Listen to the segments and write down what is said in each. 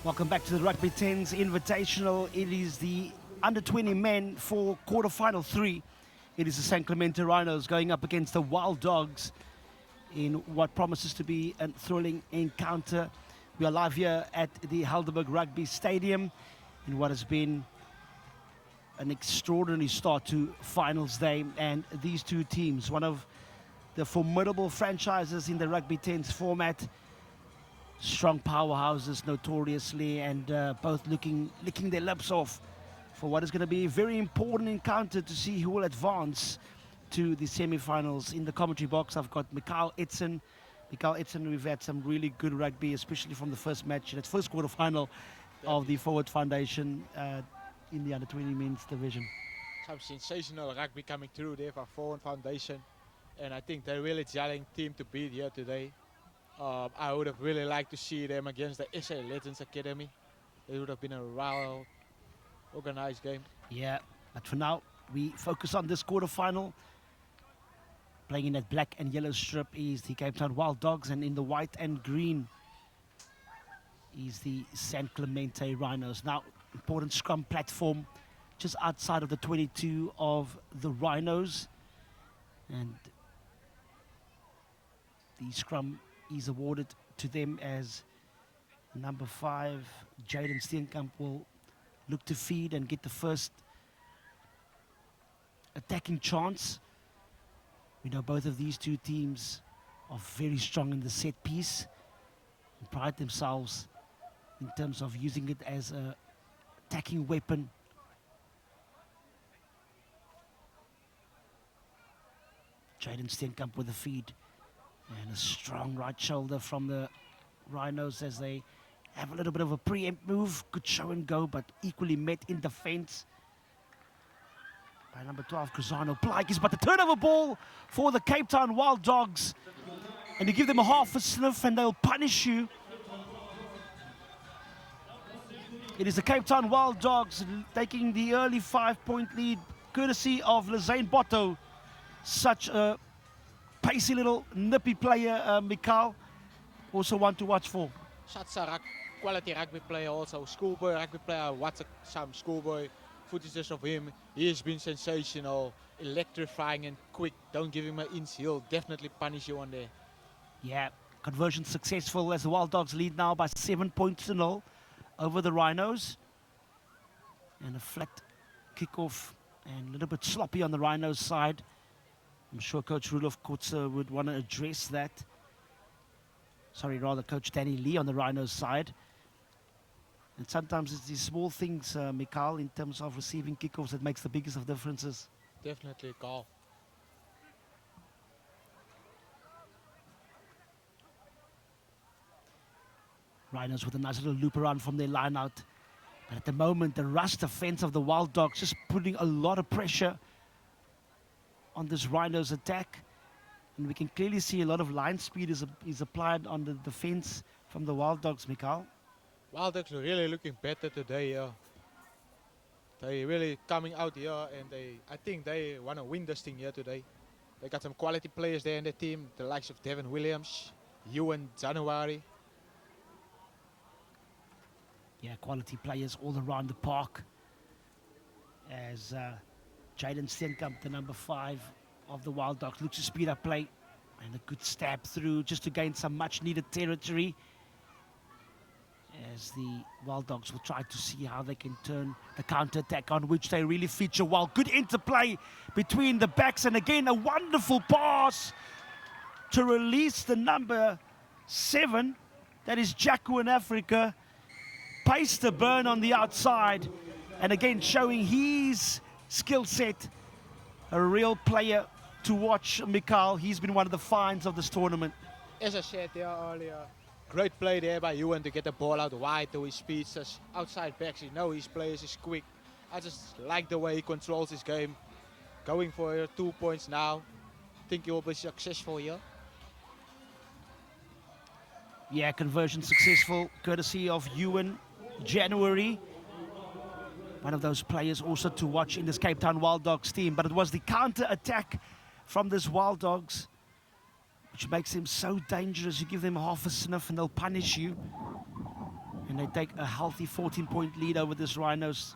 Welcome back to the Rugby 10's Invitational. It is the under-20 men for quarterfinal 3. It is the St. Clemente Rhinos going up against the Wild Dogs in what promises to be a thrilling encounter. We are live here at the Helderberg Rugby Stadium in what has been an extraordinary start to finals day, and these two teams, one of the formidable franchises in the Rugby 10's format, strong powerhouses notoriously, and both licking their lips off for what is going to be a very important encounter to see who will advance to the semi-finals. In the commentary box, I've got Mikael Etzen. Mikael Etzen, we've had some really good rugby, especially from the first match, that first quarter-final of the Forward Foundation in the under-20 men's division. Some sensational rugby coming through there for Forward Foundation, and I think they're really challenging team to beat here today. I would have really liked to see them against the SA Legends Academy. It would have been a well organized game. Yeah, but for now, we focus on this quarterfinal. Playing in that black and yellow strip is the Cape Town Wild Dogs, and in the white and green is the San Clemente Rhinos. Now, important scrum platform just outside of the 22 of the Rhinos. And the scrum is awarded to them as number 5, Jaden Steenkamp, will look to feed and get the first attacking chance. We know both of these two teams are very strong in the set piece and pride themselves in terms of using it as a attacking weapon. Jaden Steenkamp with a feed. And a strong right shoulder from the Rhinos as they have a little bit of a preempt move. Good show and go, but equally met in defense by number 12, Cruzano Plaikis. But the turnover ball for the Cape Town Wild Dogs. And you give them a half a sniff and they'll punish you. It is the Cape Town Wild Dogs taking the early 5-point lead, courtesy of Lizane Botto. Such a pacey little nippy player, Mikael, also one to watch for. Such a quality rugby player, also schoolboy rugby player. Watch some schoolboy footages of him. He has been sensational, electrifying and quick. Don't give him an inch, he'll definitely punish you on there. Yeah, conversion successful as the Wild Dogs lead now by 7 points to 0 over the Rhinos. And a flat kickoff and a little bit sloppy on the Rhinos side. I'm sure Coach Rudolf Kutzer would want to address that. Sorry, rather Coach Danny Lee on the Rhinos side. And sometimes it's these small things, Mikael, in terms of receiving kickoffs that makes the biggest of differences. Definitely call. Rhinos with a nice little loop around from their line out. But at the moment, the rush defense of the Wild Dogs just putting a lot of pressure on this Rhinos attack, and we can clearly see a lot of line speed is applied on the defense from the Wild Dogs, Mikael. Wild Dogs are really looking better today. They really coming out here, and I think they want to win this thing here today. They got some quality players there in the team, the likes of Devin Williams, Ewan January. Yeah, quality players all around the park. As Jaden Steenkamp, the number 5 of the Wild Dogs, looks to speed up play. And a good stab through just to gain some much-needed territory. As the Wild Dogs will try to see how they can turn the counter-attack, on which they really feature well. Good interplay between the backs. And again, a wonderful pass to release the number 7. That is Jacko in Africa. Pace the burn on the outside. And again, showing his skill set. A real player to watch, Mikael. He's been one of the finds of this tournament. As I said there earlier, great play there by Ewan to get the ball out wide to his speed. As outside backs, you know his players is quick. I just like the way he controls his game. Going for 2 points now. Think he will be successful here. Yeah, conversion successful, courtesy of Ewan January. One of those players also to watch in this Cape Town Wild Dogs team. But it was the counter-attack from this Wild Dogs which makes them so dangerous. You give them half a sniff and they'll punish you. And Can they take a healthy 14-point lead over this Rhinos?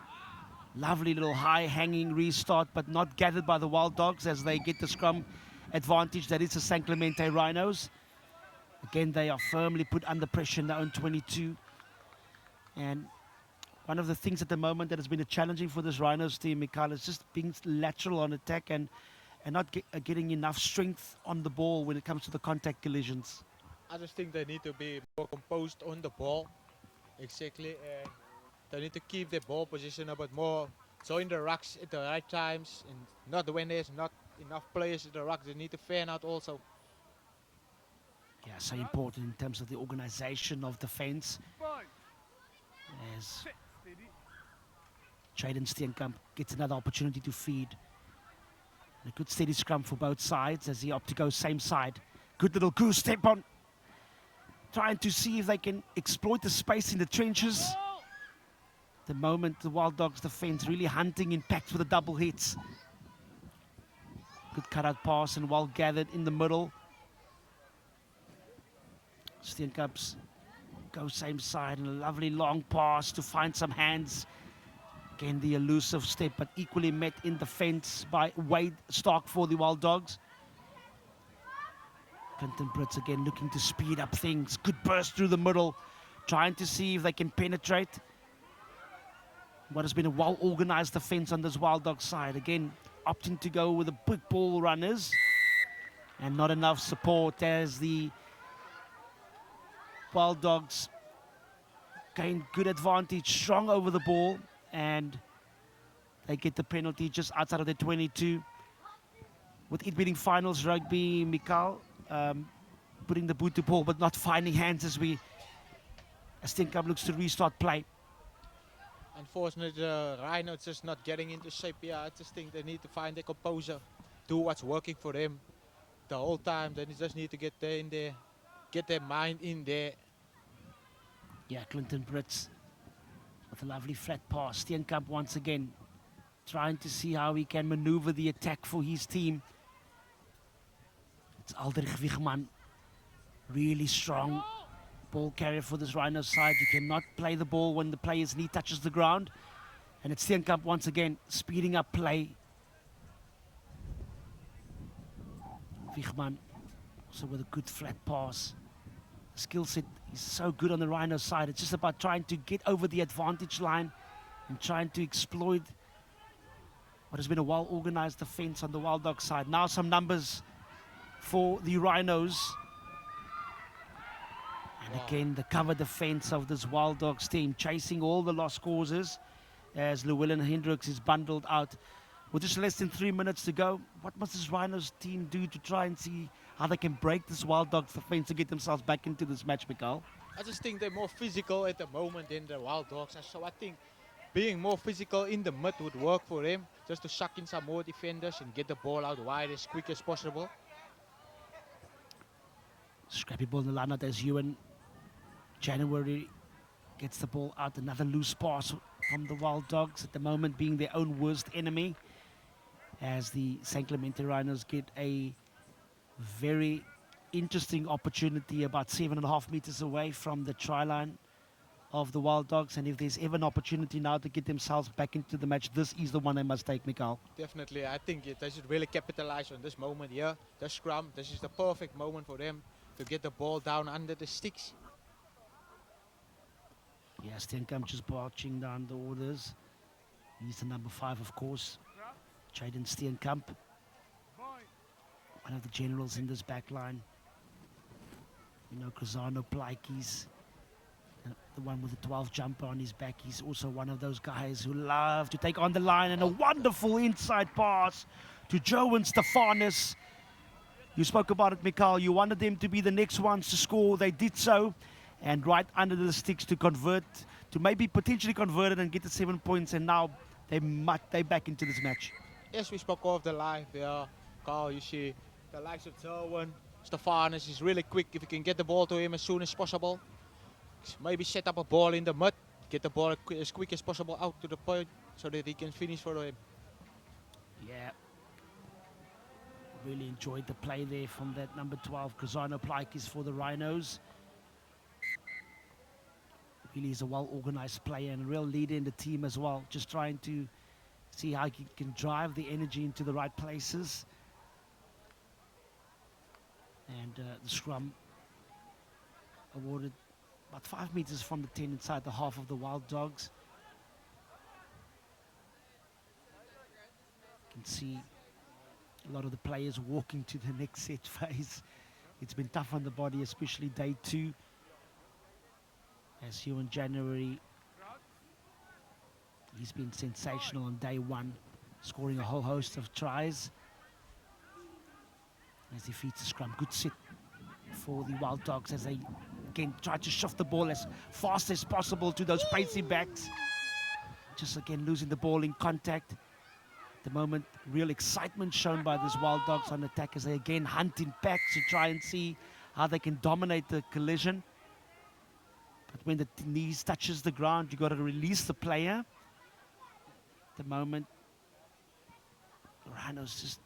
Lovely little high-hanging restart, but not gathered by the Wild Dogs as they get the scrum advantage. That is the San Clemente Rhinos. Again, they are firmly put under pressure in their own 22. And one of the things at the moment that has been challenging for this Rhinos team, Mikhail, is just being lateral on attack and not getting enough strength on the ball when it comes to the contact collisions. I just think they need to be more composed on the ball. Exactly. And they need to keep their ball position a bit more. Join the rucks at the right times. And not when there's not enough players in the rucks. They need to fan out also. Yeah, so important in terms of the organization of defense. As Jaden Steenkamp gets another opportunity to feed. And a good steady scrum for both sides as he opts to go same side. Good little goose step on. Trying to see if they can exploit the space in the trenches. The moment the Wild Dogs defense really hunting in packs with the double hits. Good cutout pass and well gathered in the middle. Steenkamps go same side and a lovely long pass to find some hands. Again, the elusive step, but equally met in defense by Wade Stark for the Wild Dogs. Clinton Brits again looking to speed up things. Good burst through the middle, trying to see if they can penetrate what has been a well-organized defense on this Wild Dog side. Again, opting to go with the big ball runners and not enough support as the Wild Dogs gain good advantage, strong over the ball, and they get the penalty just outside of the 22. With it being finals rugby, Mikhail, putting the boot to ball but not finding hands as Steenkamp looks to restart play. Unfortunately, the Rhino is just not getting into shape. Yeah, I just think they need to find their composure, do what's working for them the whole time. They just need to get there in there, get their mind in there. Yeah, Clinton Brits with a lovely flat pass. Steenkamp once again trying to see how he can maneuver the attack for his team. It's Aldrich Wiegman, really strong ball carrier for this Rhino side. You cannot play the ball when the player's knee touches the ground. And it's Steenkamp once again speeding up play. Wiegman also with a good flat pass. Skill set is so good on the Rhino side. It's just about trying to get over the advantage line and trying to exploit what has been a well-organized defense on the Wild Dog side. Now some numbers for the Rhinos. And again, the cover defense of this Wild Dogs team, chasing all the lost causes as Llewellyn Hendricks is bundled out. With just less than 3 minutes to go, what must this Rhinos team do to try and see how they can break this Wild Dogs defense to get themselves back into this match, Mikhail? I just think they're more physical at the moment than the Wild Dogs. So I think being more physical in the mid would work for them, just to suck in some more defenders and get the ball out wide as quick as possible. Scrappy ball in the line out as Ewan January gets the ball out. Another loose pass from the Wild Dogs, at the moment being their own worst enemy, as the San Clemente Rhinos get a very interesting opportunity about 7.5 meters away from the try line of the Wild Dogs. And if there's ever an opportunity now to get themselves back into the match, this is the one they must take, Mikhail. Definitely, I think they should really capitalize on this moment here. The scrum, this is the perfect moment for them to get the ball down under the sticks. Yeah, Steenkamp just marching down the orders. He's the number 5, of course. Jaden Steenkamp, one of the generals in this back line. You know, Cruzano Plaikis, the one with the 12 jumper on his back. He's also one of those guys who love to take on the line, and a wonderful inside pass to Joe and Stefanis. You spoke about it, Mikhail. You wanted them to be the next ones to score. They did so. And right under the sticks to convert, to maybe potentially convert it and get the 7 points. And now they back into this match. Yes, we spoke of the live. Yeah, Carl, you see the likes of Zelwyn, Stefanis is really quick. If you can get the ball to him as soon as possible, maybe set up a ball in the mud, get the ball as quick as possible out to the point so that he can finish for him. Yeah. Really enjoyed the play there from that number 12, Cruzano Plaikis for the Rhinos. Really is a well-organized player and a real leader in the team as well. Just trying to see how he can drive the energy into the right places. And the scrum awarded about 5 meters from the 10 inside the half of the Wild Dogs. You can see a lot of the players walking to the next set phase. It's been tough on the body, especially day 2. As here in January, he's been sensational on day 1, scoring a whole host of tries. As he feeds the scrum, good sit for the Wild Dogs as they again try to shift the ball as fast as possible to those pacey backs. Just again losing the ball in contact. At the moment, real excitement shown by these Wild Dogs on attack as they again hunt in packs to try and see how they can dominate the collision. But when the knees touches the ground, you got to release the player. At the moment, Rhinos just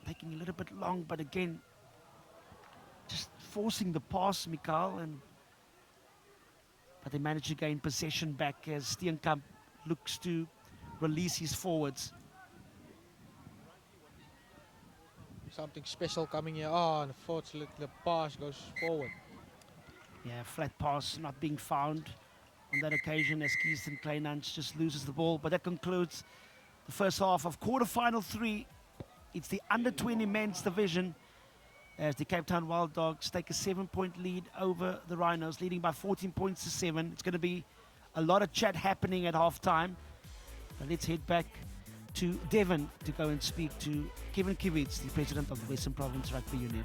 taking a little bit long, but again, just forcing the pass, Mikael, but they manage to gain possession back as Steenkamp looks to release his forwards. Something special coming here. Oh, unfortunately, the pass goes forward. Yeah, flat pass not being found on that occasion as Keeston Kleinans just loses the ball. But that concludes the first half of quarterfinal 3. It's the under-20 men's division as the Cape Town Wild Dogs take a 7-point lead over the Rhinos, leading by 14 points to 7. It's going to be a lot of chat happening at halftime. But let's head back to Devon to go and speak to Kevin Kivitz, the president of the Western Province Rugby Union.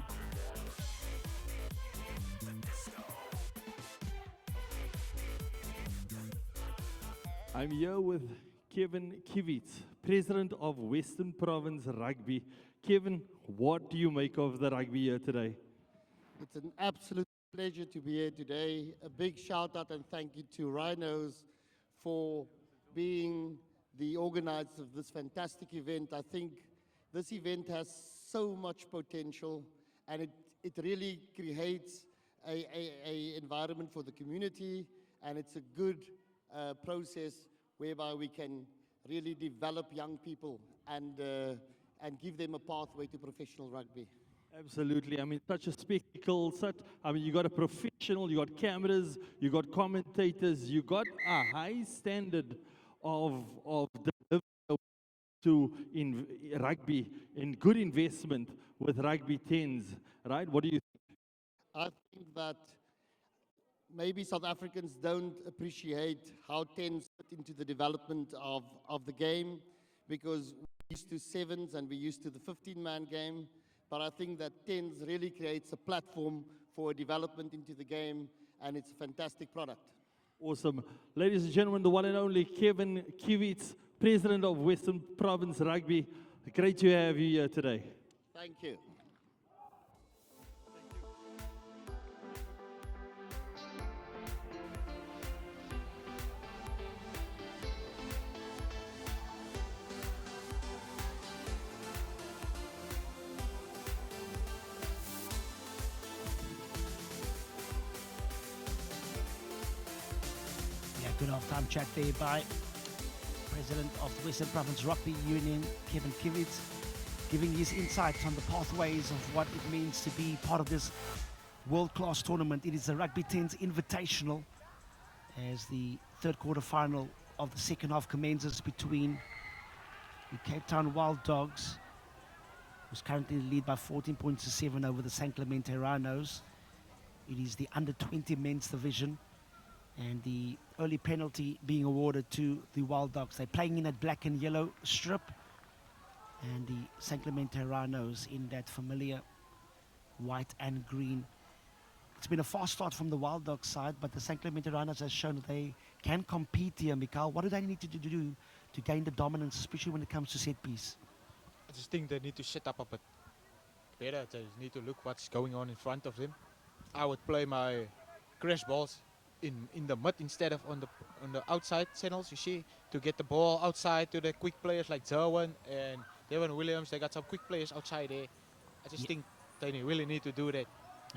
I'm here with Kevin Kivitz, president of Western Province Rugby. Kevin, what do you make of the rugby here today? It's an absolute pleasure to be here today. A big shout out and thank you to Rhinos for being the organizers of this fantastic event. I think this event has so much potential and it really creates a environment for the community, and it's a good process whereby we can really develop young people and give them a pathway to professional rugby. Absolutely. I mean, such a spectacle. You got a professional, you got cameras, you got commentators, you got a high standard of delivery to in rugby, in good investment with rugby 10s, right? What do you think? I think that maybe South Africans don't appreciate how 10s fit into the development of the game, because we're used to 7s and we're used to the 15-man game. But I think that 10s really creates a platform for development into the game, and it's a fantastic product. Awesome. Ladies and gentlemen, the one and only Kevin Kivitz, president of Western Province Rugby. Great to have you here today. Thank you. Good halftime chat there by President of the Western Province Rugby Union, Kevin Kivitz, giving his insights on the pathways of what it means to be part of this world-class tournament. It is the Rugby 10s Invitational as the third quarter final of the second half commences between the Cape Town Wild Dogs, who's currently in the lead by 14 points to 7 over the St. Clemente Rhinos. It is the under-20 men's division, and the early penalty being awarded to the Wild Dogs. They're playing in that black and yellow strip, and the St. Clemente Rhinos in that familiar white and green. It's been a fast start from the Wild Dogs side, but the St. Clemente Rhinos has shown that they can compete here. Mikael, what do they need to do to gain the dominance, especially when it comes to set piece? I just think they need to set up a bit better. They need to look what's going on in front of them. I would play my crash balls in the mud instead of on the outside channels, you see, to get the ball outside to the quick players like Zerwin and Devon Williams. They got some quick players outside there. I just think they really need to do that.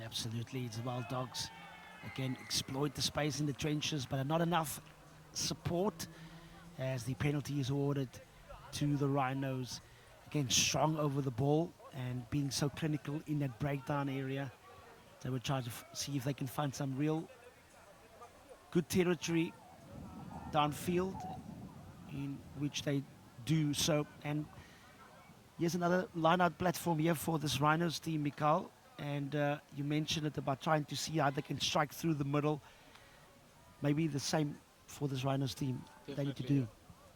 Absolutely, it's the Wild Dogs Again, exploit the space in the trenches, but not enough support as the penalty is awarded to the Rhinos. Again, strong over the ball and being so clinical in that breakdown area. They will try to see if they can find some real good territory downfield, in which they do so. And here's another line-out platform here for this Rhinos team, Mikal. And you mentioned it about trying to see how they can strike through the middle. Maybe the same for this Rhinos team. They need to do.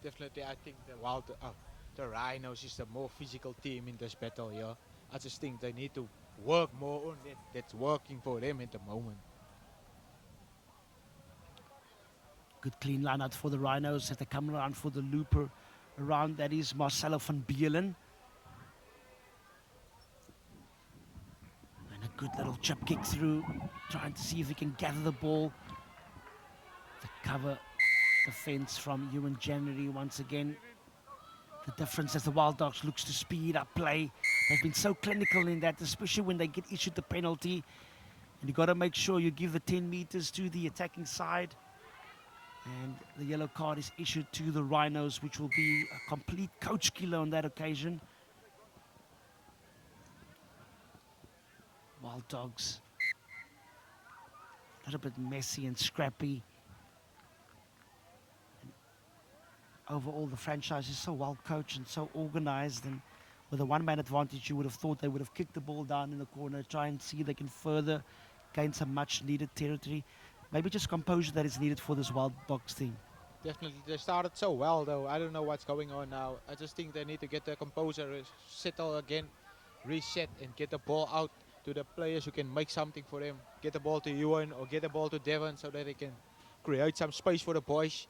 Definitely, I think the Rhinos is the more physical team in this battle here. I just think they need to work more on it. That's working for them at the moment. Good clean line out for the Rhinos as they come around for the looper around. That is Marcelo van Beelen. And a good little chip kick through, trying to see if he can gather the ball. The cover defense from Ewan January once again. The difference as the Wild Dogs looks to speed up play. They've been so clinical in that, especially when they get issued the penalty. And you got to make sure you give the 10 meters to the attacking side. And the yellow card is issued to the Rhinos, which will be a complete coach killer on that occasion. Wild Dogs, a little bit messy and scrappy. And overall, the franchise is so well coached and so organized, and with a one-man advantage, you would have thought they would have kicked the ball down in the corner, try and see if they can further gain some much-needed territory. Maybe just composure that is needed for this Wild Dogs team. Definitely, they started so well though. I don't know what's going on now. I just think they need to get the composure, settle again, reset, and get the ball out to the players who can make something for them. Get the ball to Ewan or get the ball to Devon so that they can create some space for the boys.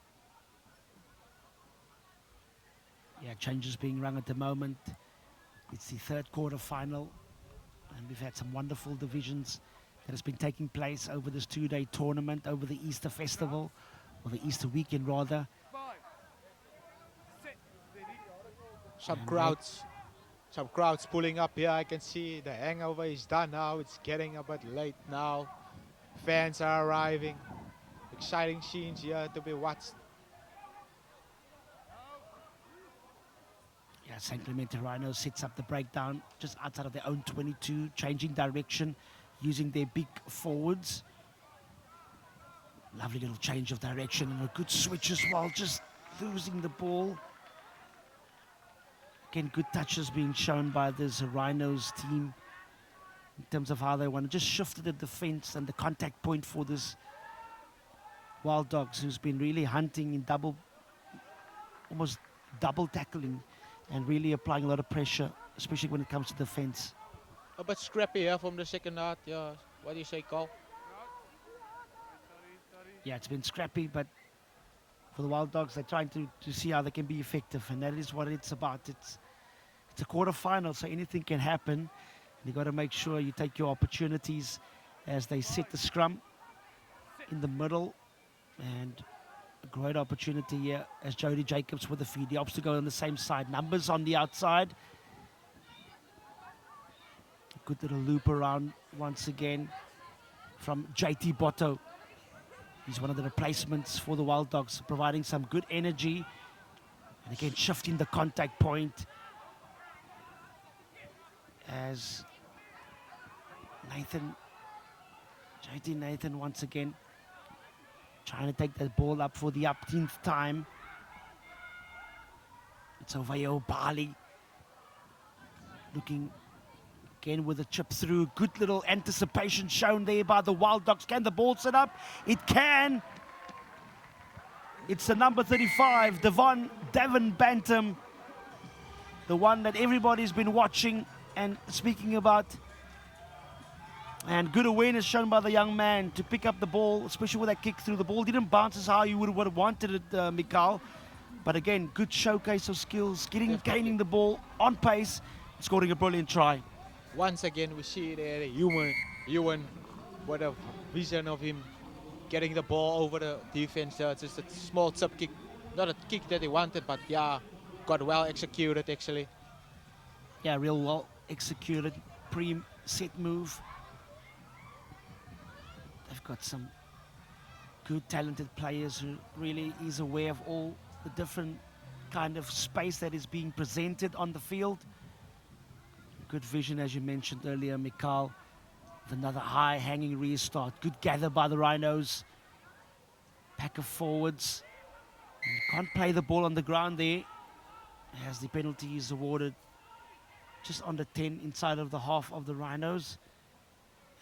Yeah, changes being rung at the moment. It's the third quarter final, and we've had some wonderful divisions that has been taking place over this two-day tournament, over the Easter festival, or the Easter weekend rather. Some crowds pulling up here. I can see the hangover is done now. It's getting a bit late now. Fans are arriving. Exciting scenes here to be watched. Yeah, St. Clemente Rhinos sets up the breakdown just outside of their own 22, changing direction, using their big forwards. Lovely little change of direction and a good switch as well, just losing the ball. Again, good touches being shown by this Rhinos team in terms of how they want to just shift the defense and the contact point for this Wild Dogs, who's been really hunting in almost double tackling and really applying a lot of pressure, especially when it comes to defense. A bit scrappy here from the second half. Yeah, what do you say, Carl? Yeah, it's been scrappy, but for the Wild Dogs, they're trying to see how they can be effective, and that is what it's about. It's a quarter-final, so anything can happen. You got to make sure you take your opportunities as they set the scrum in the middle, and a great opportunity here as Jody Jacobs with the feed. He opts to go on the same side. Numbers on the outside. Good little loop around once again from JT Botto. He's one of the replacements for the Wild Dogs, providing some good energy. And again, shifting the contact point as Nathan once again trying to take that ball up for the 18th time. It's Oveo Bali looking again with a chip through. Good little anticipation shown there by the Wild Dogs. Can the ball set up? It can. It's the number 35, Devon Bantam, the one that everybody's been watching and speaking about. And good awareness shown by the young man to pick up the ball, especially with that kick through. The ball didn't bounce as how you would have wanted it, Mikal. But again, good showcase of skills, gaining the ball on pace, scoring a brilliant try. Once again, we see there Ewan, what a vision of him getting the ball over the defense. It's just a small sub kick, not a kick that he wanted, but yeah, got well executed actually. Yeah, real well executed pre-set move. They've got some good, talented players who really is aware of all the different kind of space that is being presented on the field. Good vision, as you mentioned earlier, Mikhail, with another high hanging restart. Good gather by the Rhinos. Pack of forwards. You can't play the ball on the ground there, as the penalty is awarded just under 10 inside of the half of the Rhinos.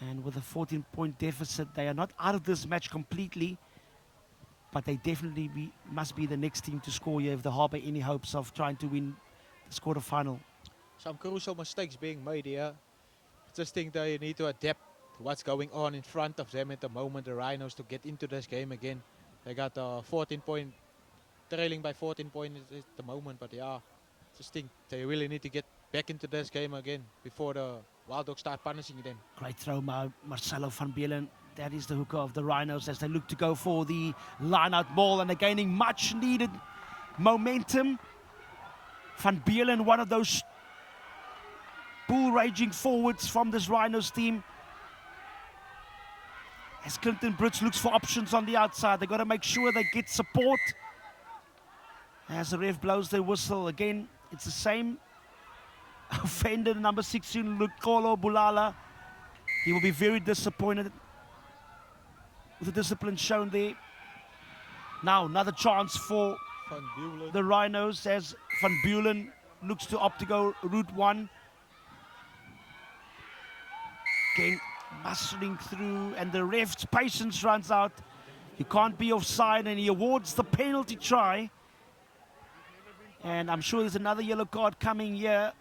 And with a 14-point deficit, they are not out of this match completely, but they definitely must be the next team to score here if they harbour any hopes of trying to win this quarterfinal. Some crucial mistakes being made here. I just think they need to adapt to what's going on in front of them at the moment, the Rhinos, to get into this game again. They got 14-point, trailing by 14 points at the moment, but yeah, just think they really need to get back into this game again before the Wild Dogs start punishing them. Great throw, Marcelo van Beelen. That is the hooker of the Rhinos as they look to go for the line-out ball, and they're gaining much-needed momentum. Van Beelen, one of those bull-raging forwards from this Rhinos team. As Clinton Brits looks for options on the outside, they've got to make sure they get support. As the ref blows their whistle, again, it's the same offender, number 16, Lukolo Bulala. He will be very disappointed with the discipline shown there. Now, another chance for the Rhinos as Van Bulen looks to opt to go route one. Again, muscling through, and the ref's patience runs out. He can't be offside, and he awards the penalty try. And I'm sure there's another yellow card coming here,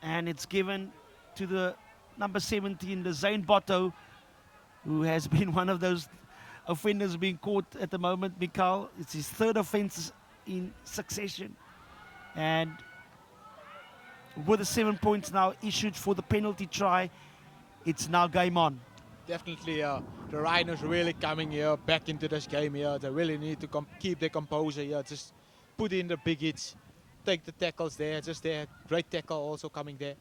and it's given to the number 17, the Zane Botto, who has been one of those offenders being caught at the moment, Mikhail. It's his third offense in succession. And with the 7 points now issued for the penalty try, it's now game on. Definitely, the Rhinos really coming here back into this game here. They really need to keep their composure here. Just put in the big hits, take the tackles there. Just there, great tackle also coming there.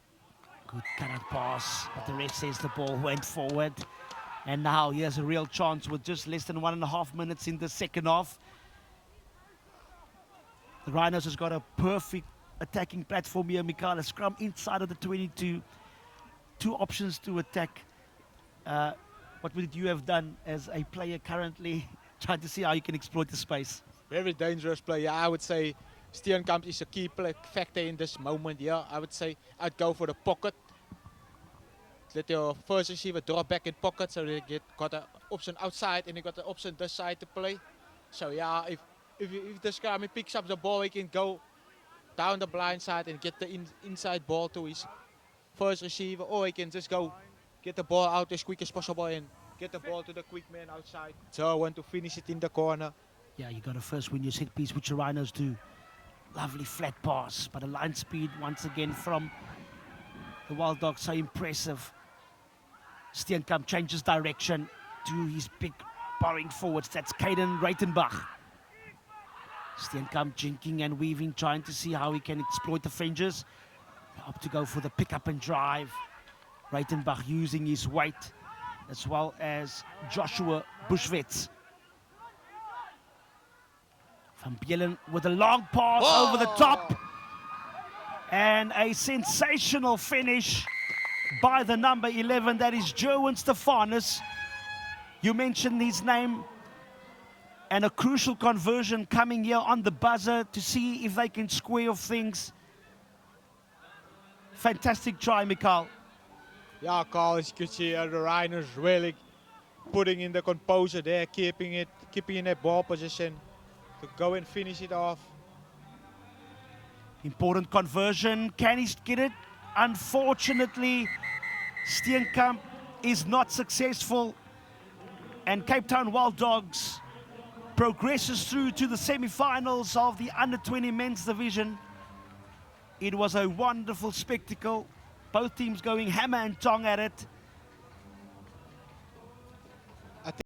Good cut-out pass, but the ref says the ball went forward. And now he has a real chance with just less than 1.5 minutes in the second half. The Rhinos has got a perfect attacking platform here, Mikhail. A scrum inside of the 22. Two options to attack. What would you have done as a player currently, trying to see how you can exploit the space? Very dangerous player. I would say Steenkamp is a key factor in this moment here. I would say I'd go for the pocket. Let your first receiver drop back in pocket, so they got an option outside and they got the option this side to play. So yeah, if the scrum picks up the ball, he can go down the blind side and get the inside ball to his first receiver, or he can just go get the ball out as quick as possible and get the ball to the quick man outside. So I want to finish it in the corner. Yeah, you got to first win your set piece, which the Rhinos do. Lovely flat pass, but a line speed once again from the Wild Dogs, so impressive. Steenkamp changes direction to his big borrowing forwards. That's Caden Reitenbach. Steenkamp jinking and weaving, trying to see how he can exploit the fringes. Up to go for the pick up and drive. Reitenbach using his weight, as well as Joshua Bushwitz. Van Beelen with a long pass over the top. And a sensational finish by the number 11, that is Jerwin Stefanus. You mentioned his name. And a crucial conversion coming here on the buzzer to see if they can square off things. Fantastic try, Mikhail. Yeah, Carl, as you can see, the Rhinos really putting in the composure there, keeping in that ball position to go and finish it off. Important conversion. Can he get it? Unfortunately, Steenkamp is not successful. And Cape Town Wild Dogs progresses through to the semi-finals of the under-20 men's division. It was a wonderful spectacle. Both teams going hammer and tong at it.